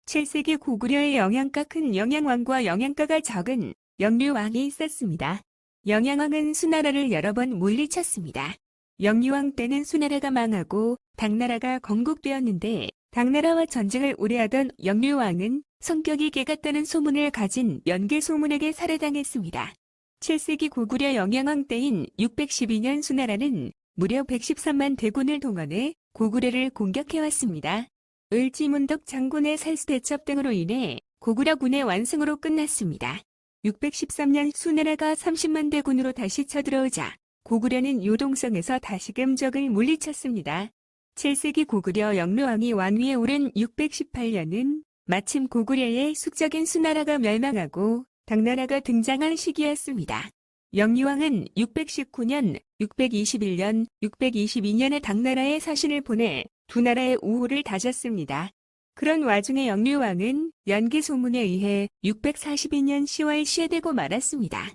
7세기 고구려의 영향가 큰 영양왕과 영양가가 적은 영류왕이 있었습니다. 영양왕은 수나라를 여러 번 물리쳤습니다. 영유왕 때는 수나라가 망하고 당나라가 건국되었는데 당나라와 전쟁을 오래하던 영유왕은 성격이 개같다는 소문을 가진 연개소문에게 살해당했습니다. 7세기 고구려 영양왕 때인 612년 수나라는 무려 113만 대군을 동원해 고구려를 공격해왔습니다. 을지문덕 장군의 살수대첩 등으로 인해 고구려군의 완승으로 끝났습니다. 613년 수나라가 30만 대군으로 다시 쳐들어오자 고구려는 요동성에서 다시금 적을 물리쳤습니다. 7세기 고구려 영류왕이 왕위에 오른 618년은 마침 고구려의 숙적인 수나라가 멸망하고 당나라가 등장한 시기였습니다. 영유왕은 619년, 621년, 622년에 당나라에 사신을 보내 두 나라의 우호를 다졌습니다. 그런 와중에 영유왕은 연개소문에 의해 642년 10월 시해되고 말았습니다.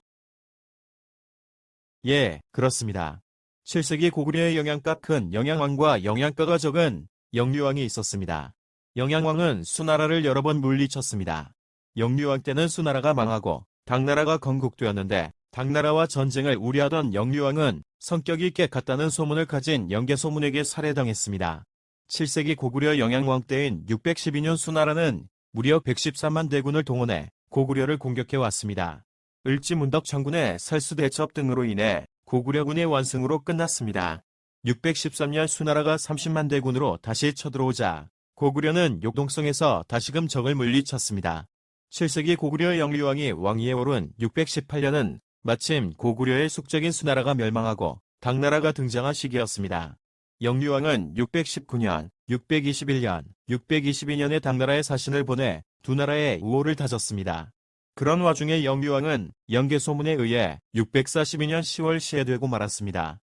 예, 그렇습니다. 7세기 고구려의 영향가 큰 영양왕과 영양가가 적은 영유왕이 있었습니다. 영양왕은 수나라를 여러 번 물리쳤습니다. 영유왕 때는 수나라가 망하고 당나라가 건국되었는데 당나라와 전쟁을 우려하던 영유왕은 성격이 깨같다는 소문을 가진 연개소문에게 살해당했습니다. 7세기 고구려 영양왕 때인 612년 수나라는 무려 113만 대군을 동원해 고구려를 공격해왔습니다. 을지문덕 장군의 살수대첩 등으로 인해 고구려군의 완승으로 끝났습니다. 613년 수나라가 30만 대군으로 다시 쳐들어오자 고구려는 요동성에서 다시금 적을 물리쳤습니다. 7세기 고구려 영유왕이 왕위에 오른 618년은 마침 고구려의 숙적인 수나라가 멸망하고 당나라가 등장한 시기였습니다. 영유왕은 619년, 621년, 622년에 당나라에 사신을 보내 두 나라의 우호를 다졌습니다. 그런 와중에 영유왕은 연개소문에 의해 642년 10월 시해되고 말았습니다.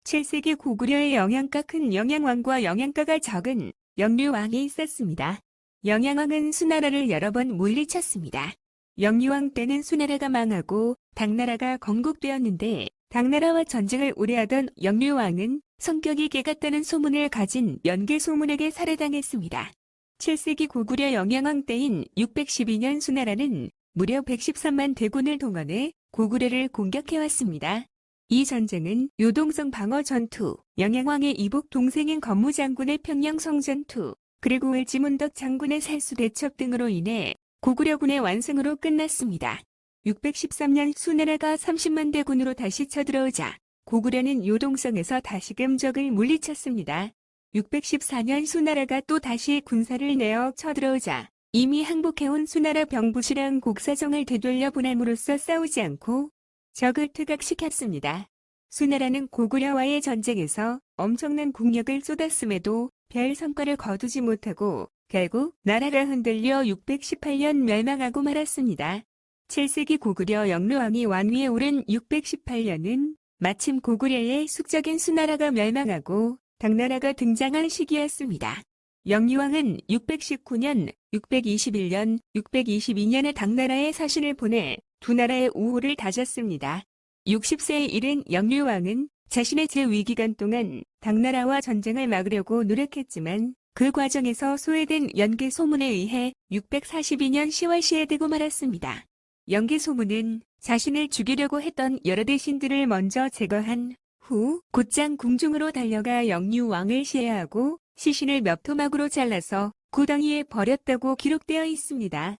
7세기 고구려의 영향가 큰 영양왕과 영양가가 적은 영류왕이 있었습니다. 영양왕은 수나라를 여러 번 물리쳤습니다. 영유왕 때는 수나라가 망하고 당나라가 건국되었는데 당나라와 전쟁을 오래하던 영유왕은 성격이 개같다는 소문을 가진 연개소문에게 살해당했습니다. 7세기 고구려 영양왕 때인 612년 수나라는 무려 113만 대군을 동원해 고구려를 공격해왔습니다. 이 전쟁은 요동성 방어 전투, 영양왕의 이복 동생인 건무장군의 평양성 전투, 그리고 을지문덕 장군의 살수대첩 등으로 인해 고구려군의 완승으로 끝났습니다. 613년 수나라가 30만 대군으로 다시 쳐들어오자 고구려는 요동성에서 다시금 적을 물리쳤습니다. 614년 수나라가 또 다시 군사를 내어 쳐들어오자 이미 항복해온 수나라 병부시랑 곡사정을 되돌려 보냄으로써 싸우지 않고 적을 퇴각시켰습니다. 수나라는 고구려와의 전쟁에서 엄청난 국력을 쏟았음에도 별 성과를 거두지 못하고 결국 나라가 흔들려 618년 멸망하고 말았습니다. 7세기 고구려 영류왕이 왕위에 오른 618년은 마침 고구려의 숙적인 수나라가 멸망하고 당나라가 등장한 시기였습니다. 영유왕은 619년, 621년, 622년에 당나라에 사신을 보내 두 나라의 우호를 다졌습니다. 60세에 이른 영유왕은 자신의 재위기간 동안 당나라와 전쟁을 막으려고 노력했지만 그 과정에서 소외된 연개소문에 의해 642년 10월 시해되고 말았습니다. 연개소문은 자신을 죽이려고 했던 여러 대신들을 먼저 제거한 후 곧장 궁중으로 달려가 영유왕을 시해하고 시신을 몇 토막으로 잘라서 고덩이에 버렸다고 기록되어 있습니다.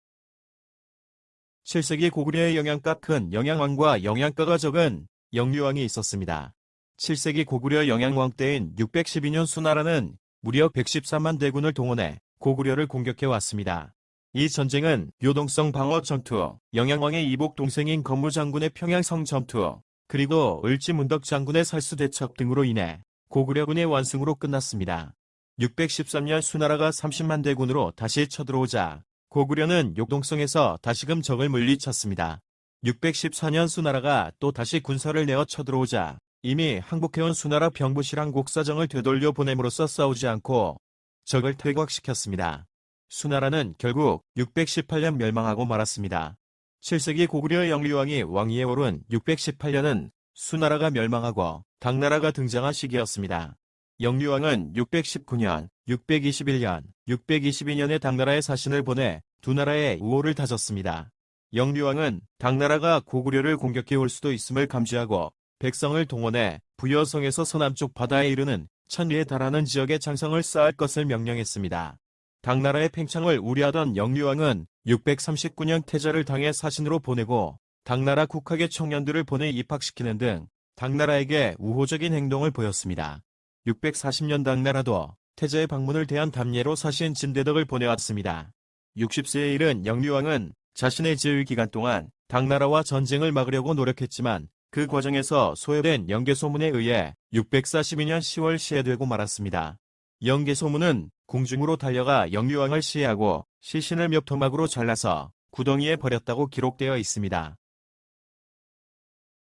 7세기 고구려의 영향가 큰 영양왕과 영양가가 적은 영유왕이 있었습니다. 7세기 고구려 영양왕 때인 612년 수나라는 무려 113만 대군을 동원해 고구려를 공격해왔습니다. 이 전쟁은 요동성 방어 전투, 영양왕의 이복 동생인 건무장군의 평양성 전투, 그리고 을지문덕 장군의 살수대첩 등으로 인해 고구려군의 완승으로 끝났습니다. 613년 수나라가 30만 대군으로 다시 쳐들어오자 고구려는 요동성에서 다시금 적을 물리쳤습니다. 614년 수나라가 또 다시 군사를 내어 쳐들어오자 이미 항복해온 수나라 병부시랑 곡사정을 되돌려 보냄으로써 싸우지 않고 적을 퇴각시켰습니다. 수나라는 결국 618년 멸망하고 말았습니다. 7세기 고구려 영유왕이 왕위에 오른 618년은 수나라가 멸망하고 당나라가 등장한 시기였습니다. 영유왕은 619년, 621년, 622년에 당나라에 사신을 보내 두 나라의 우호를 다졌습니다. 영류왕은 당나라가 고구려를 공격해 올 수도 있음을 감지하고 백성을 동원해 부여성에서 서남쪽 바다에 이르는 천리에 달하는 지역에 장성을 쌓을 것을 명령했습니다. 당나라의 팽창을 우려하던 영류왕은 639년 태자를 당해 사신으로 보내고 당나라 국학의 청년들을 보내 입학시키는 등 당나라에게 우호적인 행동을 보였습니다. 640년 당나라도 태자의 방문을 대한 답례로 사신 진대덕을 보내왔습니다. 60세에 이른 영류왕은 자신의 지위 기간 동안 당나라와 전쟁을 막으려고 노력했지만 그 과정에서 소요된 영계소문에 의해 642년 10월 시해되고 말았습니다. 영계소문은 궁중으로 달려가 영류왕을 시해하고 시신을 몇 토막으로 잘라서 구덩이에 버렸다고 기록되어 있습니다.